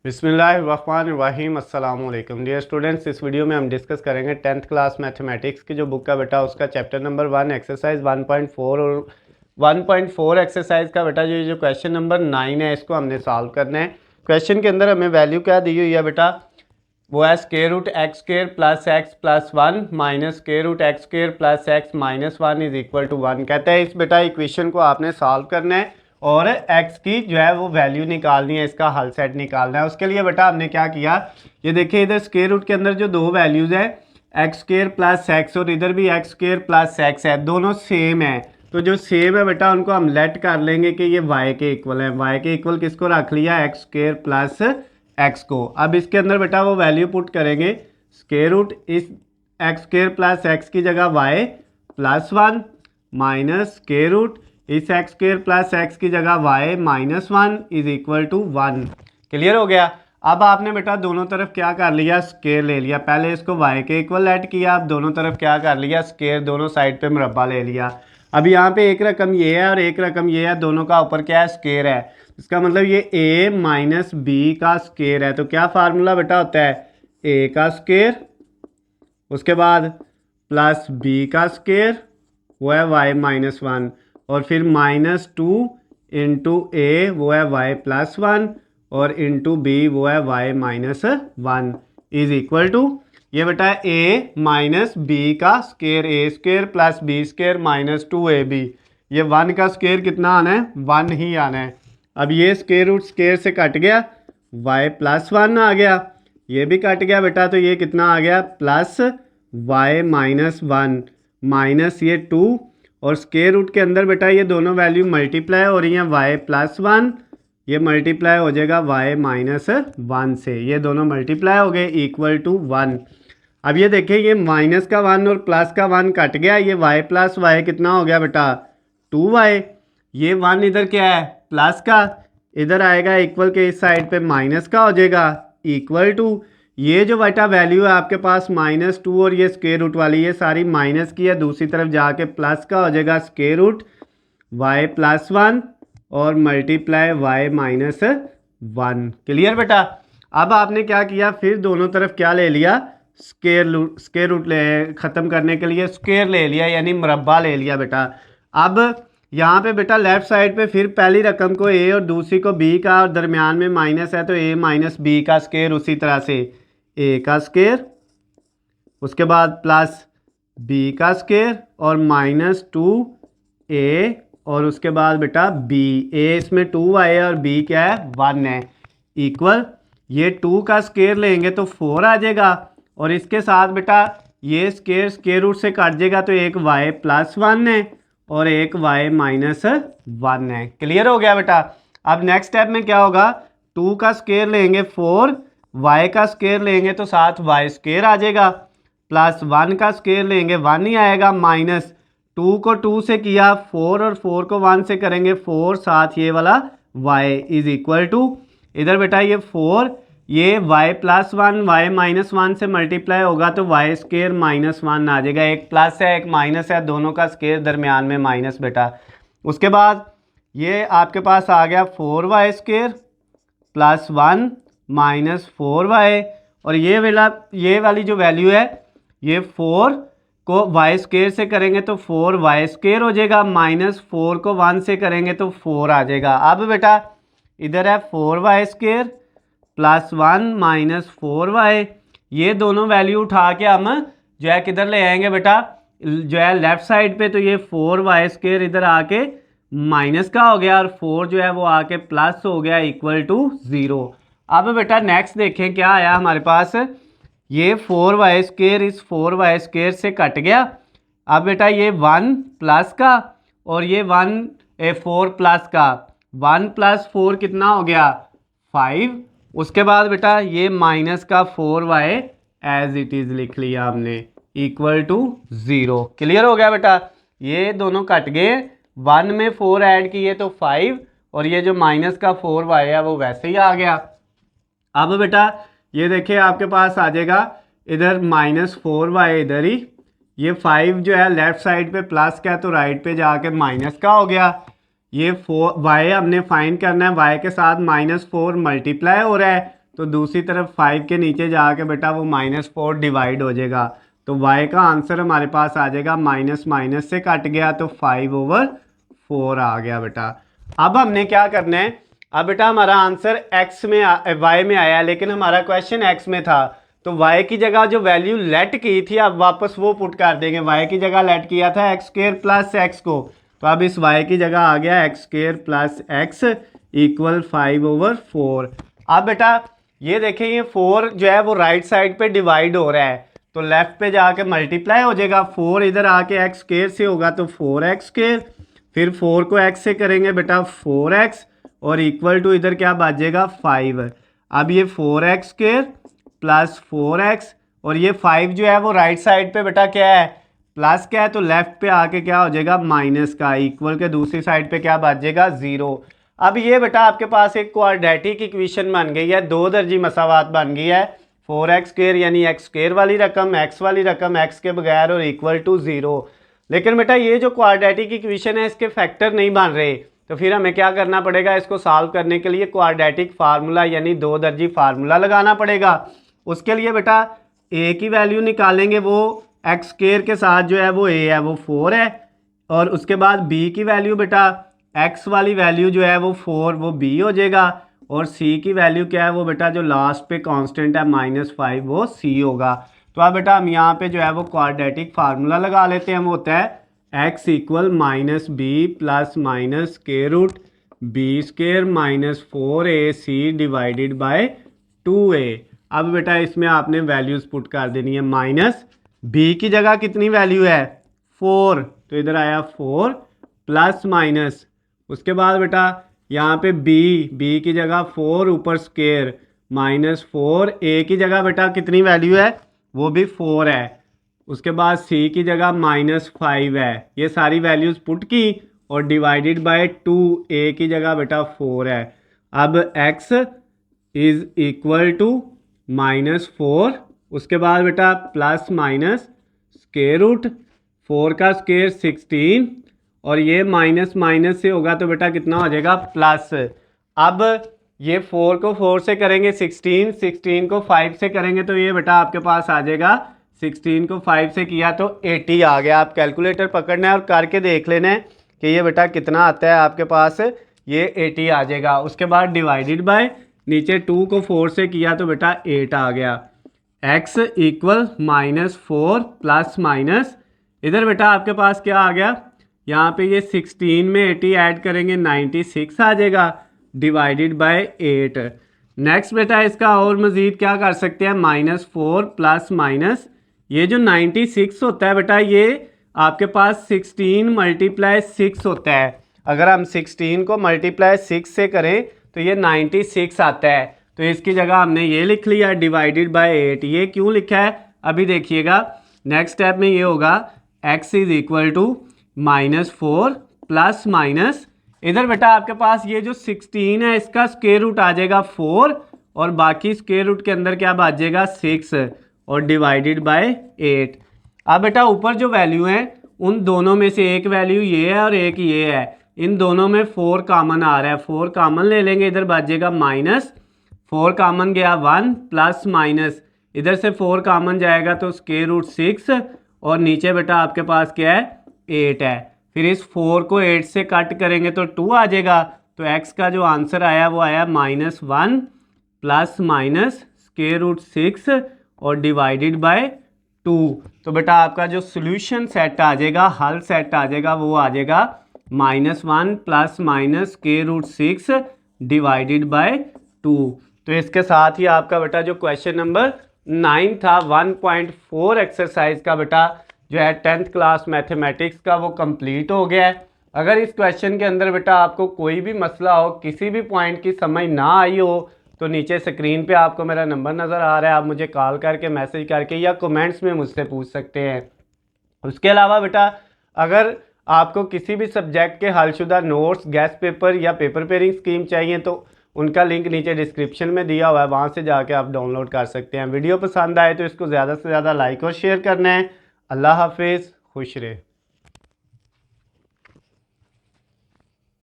बिस्मिल्लाहिर्रहमानिर्रहीम अस्सलाम वालेकुम डियर स्टूडेंट्स। इस वीडियो में हम डिस्कस करेंगे 10th क्लास मैथमेटिक्स की जो बुक का बेटा उसका चैप्टर नंबर 1 एक्सरसाइज 1.4 और 1.4 एक्सरसाइज का बेटा जो क्वेश्चन नंबर 9 है इसको हमने सॉल्व करना है। क्वेश्चन के अंदर हमें वैल्यू क्या दी हुई है बेटा, वो है square root x square plus x plus 1 minus square root x square plus x minus 1 is equal to 1। कहते हैं इस बेटा इक्वेशन को आपने सॉल्व करना है और x की जो है वो वैल्यू निकालनी है, इसका हल सेट निकालना है। उसके लिए बेटा हमने क्या किया, ये देखिए इधर स्क्वायर रूट के अंदर जो दो वैल्यूज़ है एक्स स्क्वायर प्लस एक्स और इधर भी एक्स स्क्वायर प्लस एक्स है, दोनों सेम है। तो जो सेम है बेटा उनको हम लेट कर लेंगे कि ये y के इक्वल है। y के इक्वल किसको रख लिया, एक्स स्क्वायर प्लस एक्स को। अब इसके अंदर बेटा वो वैल्यू पुट करेंगे, स्क्वायर रूट इस एक्स स्क्वायर प्लस एक्स की जगह y plus 1 minus square root इस एक्स स्क्वायर प्लस एक्स की जगह y minus 1 is equal to 1। Clear हो गया। अब आपने बेटा दोनों तरफ क्या कर लिया, स्क्वायर ले लिया। पहले इसको y के इक्वल ऐड किया, अब दोनों तरफ क्या कर लिया, स्क्वायर, दोनों साइड पे मुरब्बा ले लिया। अब यहाँ पे एक रकम ये है और एक रकम ये है, दोनों का ऊपर क्या है, स्क्वायर है। इसका मतलब ये a माइनस बी का स्क्वायर है। तो क्या फार्मूला बेटा होता है, a का स्क्वायर उसके बाद प्लस बी का स्क्वायर वो है y माइनस 1 और फिर माइनस 2 इंटू ए वो है y प्लस 1 और इंटू बी वो है y minus 1 is equal to ये बेटा a माइनस बी का square, a square plus b square minus 2ab। ये 1 का स्क्वायर कितना आना है, 1 ही आना है। अब ये स्क्वायर रूट स्क्वायर से कट गया, y प्लस 1 आ गया, ये भी कट गया बेटा, तो ये कितना आ गया, प्लस y माइनस 1 माइनस ये 2 और स्क्वायर रूट के अंदर बेटा ये दोनों वैल्यू मल्टीप्लाई हो रही हैं, y प्लस 1 ये मल्टीप्लाई हो जाएगा y माइनस 1 से, ये दोनों मल्टीप्लाई हो गए इक्वल टू 1। अब ये देखिए ये माइनस का 1 और प्लस का 1 कट गया, ये y प्लस y कितना हो गया बेटा, 2y। ये 1 इधर क्या है, प्लस का, इधर आएगा इक्वल के इस साइड पे माइनस का हो जाएगा इक्वल टू ये जो बेटा वैल्यू है आपके पास माइनस 2 और ये स्क्वायर रूट वाली ये सारी माइनस की है, दूसरी तरफ जाके प्लस का हो जाएगा स्क्वायर रूट y प्लस 1 और मल्टीप्लाई y माइनस 1। क्लियर बेटा। अब आपने क्या किया, फिर दोनों तरफ क्या ले लिया, स्क्वायर रूट ले, ख़त्म करने के लिए स्क्वायर ले लिया यानी मुरब्बा ले लिया बेटा। अब यहाँ पे बेटा लेफ्ट साइड पे फिर पहली रकम को a और दूसरी को b का और दरमियान में माइनस है तो a माइनस b का स्क्वायर, उसी तरह से a का स्क्वायर उसके बाद प्लस b का स्क्वायर और माइनस 2a और उसके बाद बेटा b, a इसमें 2 आए और b क्या है, 1 है इक्वल ये 2 का स्क्वायर लेंगे तो 4 आ जाएगा और इसके साथ बेटा ये स्क्वायर स्क्वायर रूट से काट जाएगा तो एक y प्लस 1 है और एक y माइनस 1 है। क्लियर हो गया बेटा। अब नेक्स्ट स्टेप में क्या होगा, 2 का स्क्वायर लेंगे 4, y का स्क्वायर लेंगे तो साथ y स्क्वायर आ जाएगा, प्लस 1 का स्क्वायर लेंगे 1 ही आएगा, माइनस 2 को 2 से किया 4 और 4 को 1 से करेंगे 4, साथ ये वाला y इज इक्वल टू इधर बेटा ये 4 ये y प्लस 1 y माइनस 1 से मल्टीप्लाई होगा तो y स्क्वायर माइनस 1 आ जाएगा, एक प्लस है एक माइनस है, दोनों का स्क्वायर दरमियान में माइनस बेटा। उसके बाद ये आपके पास आ गया 4y square plus 1 minus 4y और ये वाली जो वैल्यू है ये 4 को y स्क्वायर से करेंगे तो 4y स्क्वायर हो जाएगा, माइनस 4 को 1 से करेंगे तो 4 आ जाएगा। अब बेटा इधर है 4y square plus 1 minus 4y, ये दोनों वैल्यू उठा के हम जो है किधर ले आएंगे बेटा, जो है लेफ्ट साइड पे, तो ये 4y स्क्वायर इधर आके माइनस का हो गया और 4 जो है वो आके प्लस हो गया इक्वल टू 0। अब बेटा नेक्स्ट देखें क्या आया हमारे पास, ये 4y स्क्वायर इस 4y स्क्वायर से कट गया। अब बेटा ये 1 प्लस का और ये 4 प्लस का, 1 प्लस 4 कितना हो गया, 5। उसके बाद बेटा ये माइनस का 4y एज इट इज़ लिख लिया हमने इक्वल टू 0। क्लियर हो गया बेटा। ये दोनों कट गए, 1 में 4 ऐड किए तो 5 और ये जो माइनस का 4y है वो वैसे ही आ गया। अब बेटा ये देखिए आपके पास आ जाएगा इधर माइनस 4y इधर ही, ये 5 जो है लेफ्ट साइड पे प्लस का है तो राइट पे जाके माइनस का हो गया। ये 4 y हमने फाइंड करना है, y के साथ माइनस 4 मल्टीप्लाई हो रहा है तो दूसरी तरफ 5 के नीचे जाके बेटा वो -4 डिवाइड हो जाएगा। तो y का आंसर हमारे पास आ जाएगा माइनस माइनस से कट गया तो 5/4 आ गया बेटा। अब हमने क्या करना है, अब बेटा हमारा आंसर y में आया, लेकिन हमारा क्वेश्चन x में था, तो y की जगह जो वैल्यू लेट की थी अब वापस वो पुट कर देंगे। y की जगह लेट किया था x² प्लस x को, तो अब इस y की जगह आ गया x² प्लस x इक्वल 5/4। अब बेटा ये देखें, ये 4 जो है वो राइट साइड पे डिवाइड हो रहा है, तो लेफ्ट पे जाके मल्टीप्लाई हो जाएगा। 4 इधर आके x² से होगा तो 4x², फिर 4 को x से करेंगे बेटा 4x, और इक्वल टू इधर क्या बचेगा 5। अब ये 4x² प्लस 4x, और ये 5 जो है वो राइट साइड पे बेटा क्या है, प्लस क्या है, तो लेफ्ट पे आके क्या हो जाएगा माइनस का, इक्वल के दूसरी साइड पे क्या बच जाएगा 0। अब ये बेटा आपके पास एक क्वाड्रेटिक इक्वेशन बन गई है, 2 दर्जी मसावात बन गई है। 4x² यानी x² वाली रकम, x वाली रकम x के बगैर, और इक्वल टू 0। लेकिन बेटा ये जो क्वाड्रेटिक इक्वेशन है इसके फैक्टर नहीं बन रहे, तो फिर हमें क्या करना पड़ेगा, इसको सॉल्व करने के लिए क्वाड्रेटिक फार्मूला यानी 2 दर्जी फार्मूला लगाना पड़ेगा। उसके लिए बेटा a की वैल्यू निकालेंगे, वो x² के साथ जो है वो a है वो 4 है, और उसके बाद b की वैल्यू बेटा x वाली वैल्यू जो है वो 4 वो b हो जाएगा, और c की वैल्यू क्या है वो बेटा जो लास्ट पे कांस्टेंट है -5 वो c होगा। तो अब बेटा हम यहाँ पे जो है वो क्वाड्रेटिक फार्मूला लगा लेते हैं, वो होता है x equal -b plus minus √b² minus 4ac divided by 2a। अब बेटा इसमें आपने वैल्यूज पुट कर देनी है, माइनस b की जगह कितनी वैल्यू है 4, तो इधर आया 4 प्लस माइनस, उसके बाद बेटा यहाँ पे b की जगह 4 ऊपर स्क्वायर -4, a की जगह बेटा कितनी वैल्यू है वो भी 4 है, उसके बाद c की जगह -5 है। ये सारी वैल्यूज पुट की और डिवाइडेड बाय 2, a की जगह बेटा 4 है। अब x इज इक्वल टू -4, उसके बाद बेटा प्लस माइनस √4 का स्क्वायर 16, और ये माइनस माइनस से होगा तो बेटा कितना हो जाएगा प्लस। अब ये 4 को 4 से करेंगे 16 को 5 से करेंगे तो ये बेटा आपके पास आ जाएगा, 16 को 5 से किया तो 80 आ गया। आप कैलकुलेटर पकड़ना है और करके देख लेना है कि ये बेटा कितना आता है आपके पास, ये 80 आ जाएगा। उसके बाद डिवाइडेड बाय नीचे 2 को 4 से किया तो बेटा 8 आ गया। x इक्वल -4 प्लस माइनस, इधर बेटा आपके पास क्या आ गया, यहाँ पे ये 16 में 80 ऐड करेंगे 96 आ जाएगा, डिवाइडेड बाय 8। नेक्स्ट बेटा इसका और मज़ीद क्या कर सकते हैं, -4 प्लस माइनस, ये जो 96 होता है बेटा ये आपके पास 16 × 6 होता है। अगर हम 16 को × 6 से करें तो ये 96 आता है, तो इसकी जगह हमने ये लिख लिया डिवाइडेड बाय 8। ये क्यों लिखा है अभी देखिएगा, नेक्स्ट स्टेप में ये होगा x is equal to -4 plus minus, इधर बेटा आपके पास ये जो 16 है इसका स्क्वायर रूट आ जाएगा 4, और बाकी स्क्वायर रूट के अंदर क्या बच जाएगा 6, और डिवाइडेड बाय 8। अब बेटा ऊपर जो वैल्यू है उन दोनों में से एक वैल्यू ये है और एक ये है, इन दोनों में 4 कॉमन आ रहा है, 4 कॉमन ले लेंगे, इधर बच जाएगा -4 कॉमन गया 1 प्लस माइनस, इधर से 4 कॉमन जाएगा तो स्क्वायर रूट 6, और नीचे बेटा आपके पास क्या है 8 है। फिर इस 4 को 8 से कट करेंगे तो 2 आ जाएगा, तो x का जो आंसर आया वो आया -1 प्लस माइनस स्क्वायर रूट 6 और डिवाइडेड बाय 2। तो बेटा आपका जो सोल्यूशन सेट आ जाएगा, हल सेट आ जाएगा, वो आ जाएगा -1 plus minus square root 6 divided by 2। तो इसके साथ ही आपका बेटा जो क्वेश्चन नंबर 9 था 1.4 एक्सरसाइज का बेटा जो है 10th क्लास मैथमेटिक्स का वो कंप्लीट हो गया है। अगर इस क्वेश्चन के अंदर बेटा आपको कोई भी मसला हो, किसी भी पॉइंट की समझ ना आई हो, तो नीचे स्क्रीन पे आपको मेरा नंबर नज़र आ रहा है, आप मुझे कॉल करके मैसेज करके या कमेंट्स में मुझसे पूछ सकते हैं। उसके अलावा बेटा अगर आपको किसी भी सब्जेक्ट के हलशुदा नोट्स, गेस्ट पेपर या पेपर पेयरिंग स्कीम चाहिए तो उनका लिंक नीचे डिस्क्रिप्शन में दिया हुआ है, वहाँ से जाके आप डाउनलोड कर सकते हैं। वीडियो पसंद आए तो इसको ज़्यादा से ज़्यादा लाइक और शेयर करना है। अल्लाह हाफिज़, खुश रहे।